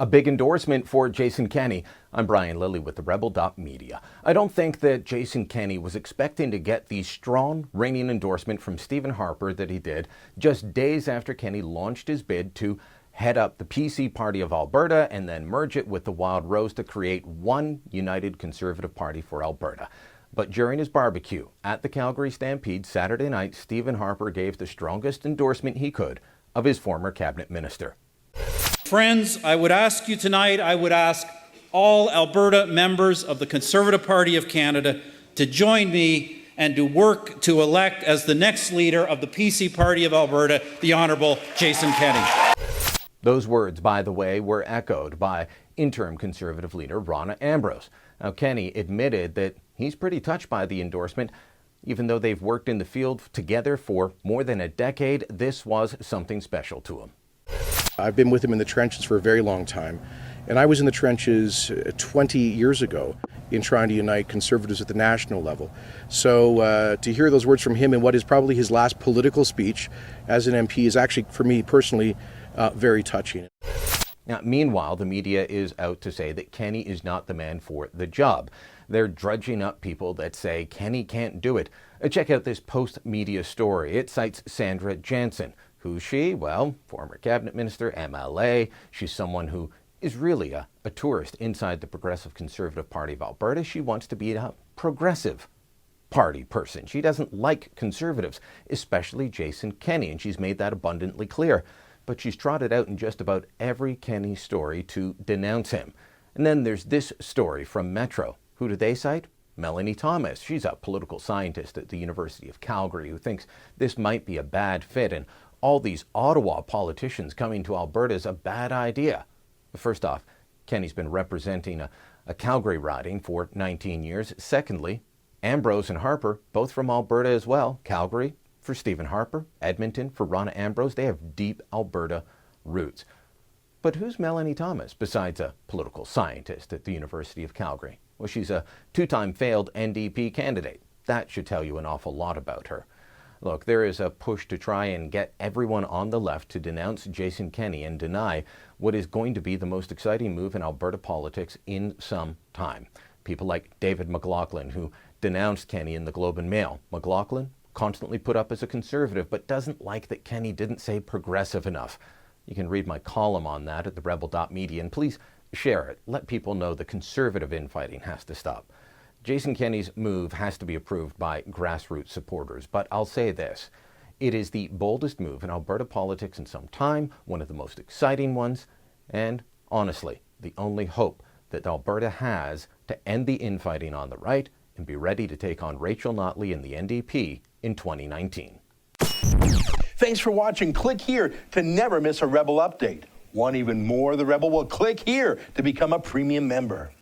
A big endorsement for Jason Kenney. I'm Brian Lilley with TheRebel.media. I don't think that Jason Kenney was expecting to get the strong, ringing endorsement from Stephen Harper that he did just days after Kenney launched his bid to head up the PC Party of Alberta and then merge it with the Wild Rose to create one united Conservative Party for Alberta. But during his barbecue at the Calgary Stampede Saturday night, Stephen Harper gave the strongest endorsement he could of his former cabinet minister. Friends, I would ask you tonight, I would ask all Alberta members of the Conservative Party of Canada to join me and to work to elect as the next leader of the PC Party of Alberta, the Honourable Jason Kenney. Those words, by the way, were echoed by interim Conservative leader Rona Ambrose. Now, Kenney admitted that he's pretty touched by the endorsement. Even though they've worked in the field together for more than a decade, this was something special to him. I've been with him in the trenches for a very long time, and I was in the trenches 20 years ago in trying to unite Conservatives at the national level. So to hear those words from him in what is probably his last political speech as an MP is actually, for me personally, very touching. Now, meanwhile, the media is out to say that Kenney is not the man for the job. They're drudging up people that say Kenney can't do it. Check out this post-media story. It cites Sandra Jansen. Who's she? Well, former cabinet minister, MLA. She's someone who is really a tourist inside the Progressive Conservative Party of Alberta. She wants to be a progressive party person. She doesn't like Conservatives, especially Jason Kenney, and she's made that abundantly clear. But she's trotted out in just about every Kenney story to denounce him. And then there's this story from Metro. Who do they cite? Melanie Thomas. She's a political scientist at the University of Calgary who thinks this might be a bad fit, and all these Ottawa politicians coming to Alberta is a bad idea. First off, Kenney's been representing a Calgary riding for 19 years. Secondly, Ambrose and Harper, both from Alberta as well. Calgary for Stephen Harper, Edmonton for Rona Ambrose. They have deep Alberta roots. But who's Melanie Thomas besides a political scientist at the University of Calgary? Well, she's a two-time failed NDP candidate. That should tell you an awful lot about her. Look, there is a push to try and get everyone on the left to denounce Jason Kenney and deny what is going to be the most exciting move in Alberta politics in some time. People like David McLaughlin, who denounced Kenney in the Globe and Mail. McLaughlin, constantly put up as a Conservative, but doesn't like that Kenney didn't say progressive enough. You can read my column on that at TheRebel.media, and please share it. Let people know the Conservative infighting has to stop. Jason Kenney's move has to be approved by grassroots supporters, but I'll say this. It is the boldest move in Alberta politics in some time, one of the most exciting ones, and honestly, the only hope that Alberta has to end the infighting on the right and be ready to take on Rachel Notley and the NDP in 2019. Thanks for watching. Click here to never miss a Rebel update. Want even more of The Rebel? Well, click here to become a premium member.